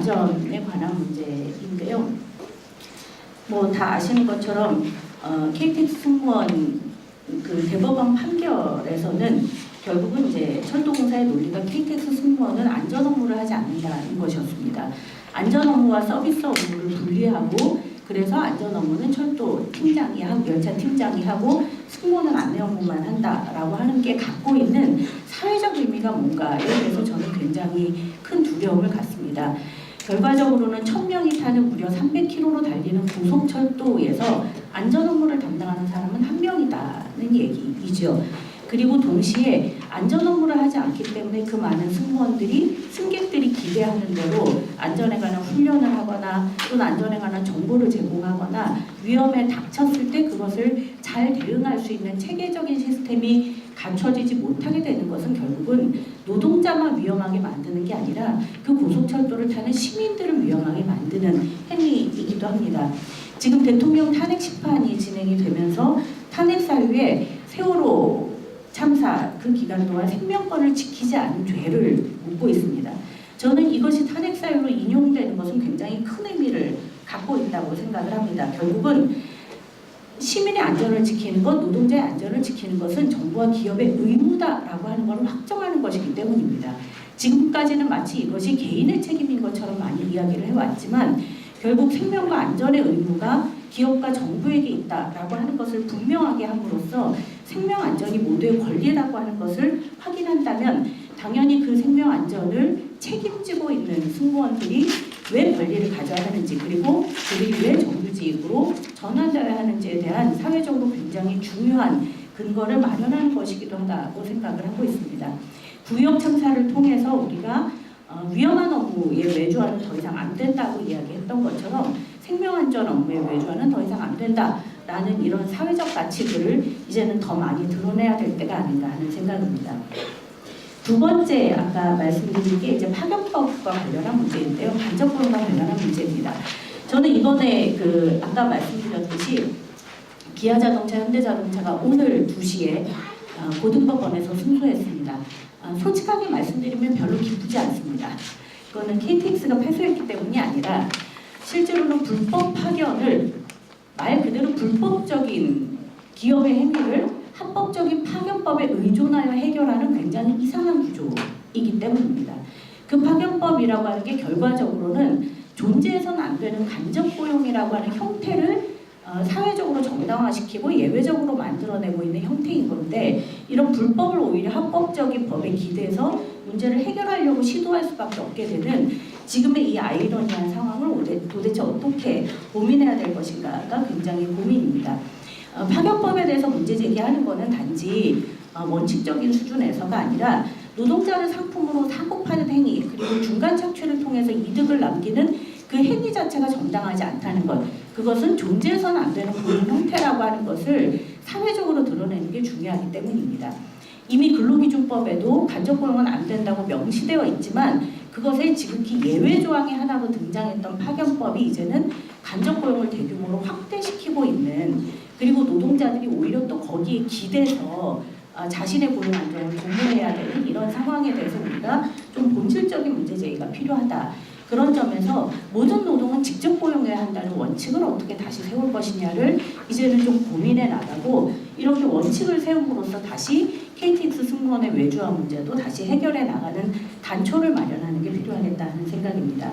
안전에 관한 문제인데요. 뭐 다 아시는 것처럼 KTX 승무원 그 대법원 판결에서는 결국은 이제 철도공사의 논리가 KTX 승무원은 안전 업무를 하지 않는다는 것이었습니다. 안전 업무와 서비스 업무를 분리하고 그래서 안전 업무는 철도 팀장이 하고 열차 팀장이 하고 승무원은 안내 업무만 한다라고 하는 게 갖고 있는 사회적 의미가 뭔가에 대해서 저는 굉장히 큰 두려움을 갖습니다. 결과적으로는 1000명이 타는 무려 300km로 달리는 고속철도에서 안전 업무를 담당하는 사람은 1명이다는 얘기이죠. 그리고 동시에 안전 업무를 하지 않기 때문에 그 많은 승무원들이 승객들이 기대하는 대로 안전에 관한 훈련을 하거나 또는 안전에 관한 정보를 제공하거나 위험에 닥쳤을 때 그것을 잘 대응할 수 있는 체계적인 시스템이 갖춰지지 못하게 되는 것은 결국은 노동자만 위험하게 만드는 게 아니라 그 고속철도를 타는 시민들을 위험하게 만드는 행위이기도 합니다. 지금 대통령 탄핵 심판이 진행이 되면서 탄핵 사유에 세월호 참사 그 기간 동안 생명권을 지키지 않은 죄를 묻고 있습니다. 저는 이것이 탄핵 사유로 인용되는 것은 굉장히 큰 의미를 갖고 있다고 생각을 합니다. 결국은 시민의 안전을 지키는 것, 노동자의 안전을 지키는 것은 정부와 기업의 의무다라고 하는 것을 확정하는 것이기 때문입니다. 지금까지는 마치 이것이 개인의 책임인 것처럼 많이 이야기를 해왔지만 결국 생명과 안전의 의무가 기업과 정부에게 있다라고 하는 것을 분명하게 함으로써 생명 안전이 모두의 권리라고 하는 것을 확인한다면 당연히 그 생명 안전을 책임지고 있는 승무원들이 왜 권리를 가져야 하는지 그리고 그들이 왜 정규직으로 전환되어야 하는지에 대한 사회적으로 굉장히 중요한 근거를 마련하는 것이기도 하다고 생각을 하고 있습니다. 구역 참사를 통해서 우리가 위험한 업무에 외주화는 더 이상 안 된다고 이야기했던 것처럼 생명안전 업무에 외주화는 더 이상 안 된다라는 이런 사회적 가치들을 이제는 더 많이 드러내야 될 때가 아닌가 하는 생각입니다. 두 번째 아까 말씀드린 게 이제 파견법과 관련한 문제인데요. 간접고용과 관련한 문제입니다. 저는 이번에 아까 말씀드렸듯이 기아자동차, 현대자동차가 오늘 2시에 고등법원에서 승소했습니다. 솔직하게 말씀드리면 별로 기쁘지 않습니다. 그거는 KTX가 패소했기 때문이 아니라 실제로는 불법 파견을 말 그대로 불법적인 기업의 행위를 합법적인 파견법에 의존하여 해결하는 굉장히 이상한 구조이기 때문입니다. 그 파견법이라고 하는 게 결과적으로는 존재해서는 안 되는 간접고용이라고 하는 형태를 사회적으로 정당화시키고 예외적으로 만들어내고 있는 형태인 건데 이런 불법을 오히려 합법적인 법에 기대서 문제를 해결하려고 시도할 수밖에 없게 되는 지금의 이 아이러니한 상황을 도대체 어떻게 고민해야 될 것인가가 굉장히 고민입니다. 파견법에 대해서 문제 제기하는 것은 단지 원칙적인 수준에서가 아니라 노동자를 상품으로 사고 파는 행위 그리고 중간 착취를 통해서 이득을 남기는 그 행위 자체가 정당하지 않다는 것 그것은 존재해서는 안 되는 고용 형태라고 하는 것을 사회적으로 드러내는 게 중요하기 때문입니다. 이미 근로기준법에도 간접고용은 안 된다고 명시되어 있지만 그것에 지극히 예외 조항의 하나로 등장했던 파견법이 이제는 간접고용을 대규모로 확대시키고 있는 그리고 노동자들이 오히려 또 거기에 기대서 자신의 고용 안정을 도모해야 되는 이런 상황에 대해서 우리가 좀 본질적인 문제 제기가 필요하다. 그런 점에서 모든 노동은 직접 고용해야 한다는 원칙을 어떻게 다시 세울 것이냐를 이제는 좀 고민해 나가고 이렇게 원칙을 세움으로써 다시 KTX 승무원의 외주화 문제도 다시 해결해 나가는 단초를 마련하는 게 필요하겠다는 생각입니다.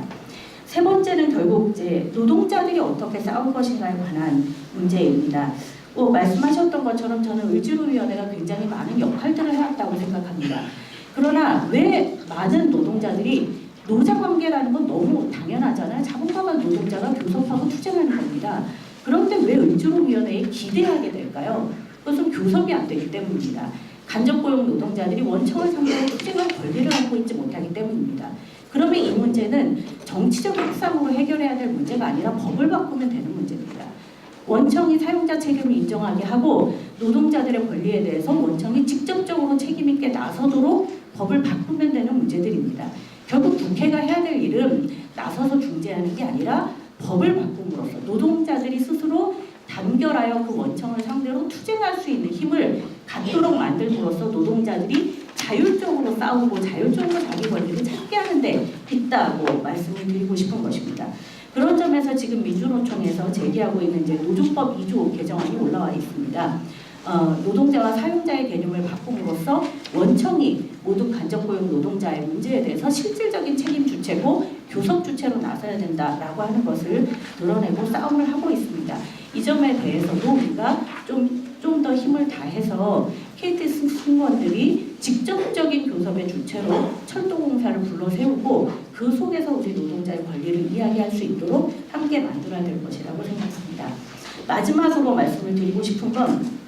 세 번째는 결국 이제 노동자들이 어떻게 싸울 것인가에 관한 문제입니다. 말씀하셨던 것처럼 저는 을지로위원회가 굉장히 많은 역할들을 해왔다고 생각합니다. 그러나 왜 많은 노동자들이 노자관계라는 건 너무 당연하잖아요. 자본가와 노동자가 교섭하고 투쟁하는 겁니다. 그런데 왜 을지로위원회에 기대하게 될까요? 그것은 교섭이 안 되기 때문입니다. 간접고용 노동자들이 원청을 상대로 투쟁할 권리를 갖고 있지 못하기 때문입니다. 그러면 이 문제는 정치적 협상으로 해결해야 될 문제가 아니라 법을 바꾸면 되는 문제입니다. 원청이 사용자 책임을 인정하게 하고 노동자들의 권리에 대해서 원청이 직접적으로 책임있게 나서도록 법을 바꾸면 되는 문제들입니다. 결국 국회가 해야 될 일은 나서서 중재하는 게 아니라 법을 바꿈으로써 노동자들이 스스로 단결하여 그 원청을 상대로 투쟁할 수 있는 힘을 갖도록 만들므로써 노동자들이 자율적으로 싸우고 자율적으로 자기 권리를 찾게 하는데 있다고 말씀을 드리고 싶은 것입니다. 그런 점에서 지금 민주노총에서 제기하고 있는 이제 노조법 2조 개정안이 올라와 있습니다. 노동자와 사용자의 개념을 바꿈으로써 원청이 모든 간접고용 노동자의 문제에 대해서 실질적인 책임 주체고 교섭 주체로 나서야 된다라고 하는 것을 드러내고 싸움을 하고 있습니다. 이 점에 대해서도 우리가 좀 더 힘을 다해서 KTX 승무원들이 직접적인 교섭의 주체로 철도공사를 불러 세우고 그 속에서 우리 노동자의 권리를 이야기할 수 있도록 함께 만들어야 될 것이라고 생각합니다. 마지막으로 말씀을 드리고 싶은 건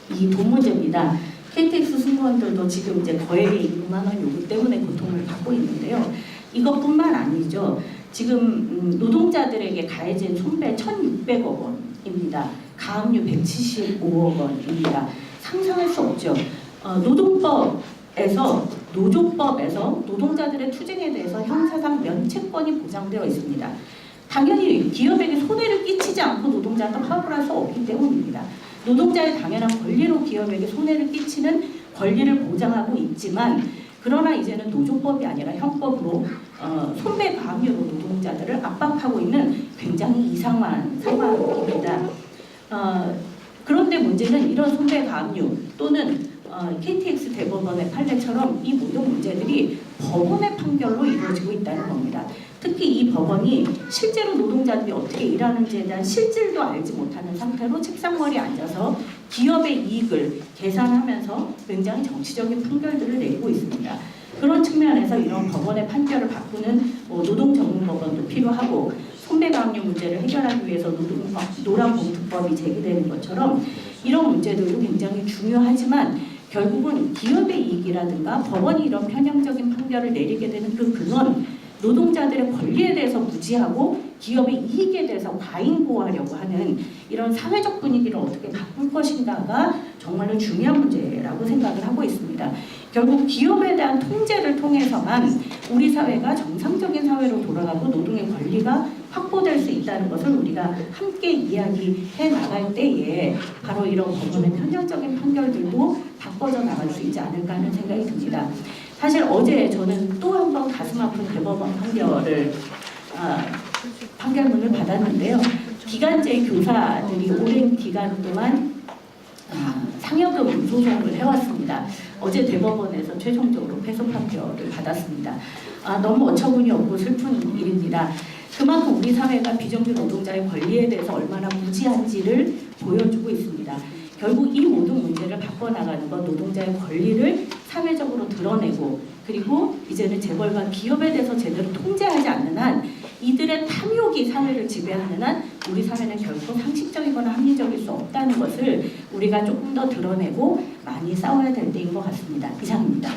이 돈 문제입니다. KTX 승무원들도 지금 이제 거액의 6만 원 요구 때문에 고통을 받고 있는데요. 이것뿐만 아니죠. 지금 노동자들에게 가해진 손배 1,600억 원입니다. 가압류 175억 원입니다. 상상할 수 없죠. 노동법에서 노조법에서 노동자들의 투쟁에 대해서 형사상 면책권이 보장되어 있습니다. 당연히 기업에게 손해를 끼치지 않고 노동자가 파업을 할 수 없기 때문입니다. 노동자의 당연한 권리로 기업에게 손해를 끼치는 권리를 보장하고 있지만 그러나 이제는 노조법이 아니라 형법으로 손배 가압류로 노동자들을 압박하고 있는 굉장히 이상한 상황입니다. 그런데 문제는 이런 손배 가압류 또는 KTX 대법원의 판례처럼 이 모든 문제들이 법원의 판결로 이루어지고 있다는 겁니다. 특히 이 법원이 실제로 노동자들이 어떻게 일하는지에 대한 실질도 알지 못하는 상태로 책상머리에 앉아서 기업의 이익을 계산하면서 굉장히 정치적인 판결들을 내리고 있습니다. 그런 측면에서 이런 법원의 판결을 바꾸는 노동전문법원도 필요하고 손배가압류 문제를 해결하기 위해서 노란봉투법이 제기되는 것처럼 이런 문제들도 굉장히 중요하지만 결국은 기업의 이익이라든가 법원이 이런 편향적인 판결을 내리게 되는 그 근원 노동자들의 권리에 대해서 무지하고 기업의 이익에 대해서 과잉보호하려고 하는 이런 사회적 분위기를 어떻게 바꿀 것인가가 정말로 중요한 문제라고 생각을 하고 있습니다. 결국 기업에 대한 통제를 통해서만 우리 사회가 정상적인 사회로 돌아가고 노동의 권리가 확보될 수 있다는 것을 우리가 함께 이야기해 나갈 때에 바로 이런 법원의 편향적인 판결들도 바꿔져 나갈 수 있지 않을까 하는 생각이 듭니다. 사실 어제 저는 또 한 번 가슴 아픈 대법원 판결문을 받았는데요. 기간제 교사들이 오랜 기간 동안 상여금 소송을 해왔습니다. 어제 대법원에서 최종적으로 패소 판결을 받았습니다. 너무 어처구니 없고 슬픈 일입니다. 그만큼 우리 사회가 비정규 노동자의 권리에 대해서 얼마나 무지한지를 보여주고 있습니다. 결국 이 모든 문제를 바꿔나가는 건 노동자의 권리를 사회적으로 드러내고 그리고 이제는 재벌과 기업에 대해서 제대로 통제하지 않는 한 이들의 탐욕이 사회를 지배하는 한 우리 사회는 결코 상식적이거나 합리적일 수 없다는 것을 우리가 조금 더 드러내고 많이 싸워야 될 때인 것 같습니다. 이상입니다.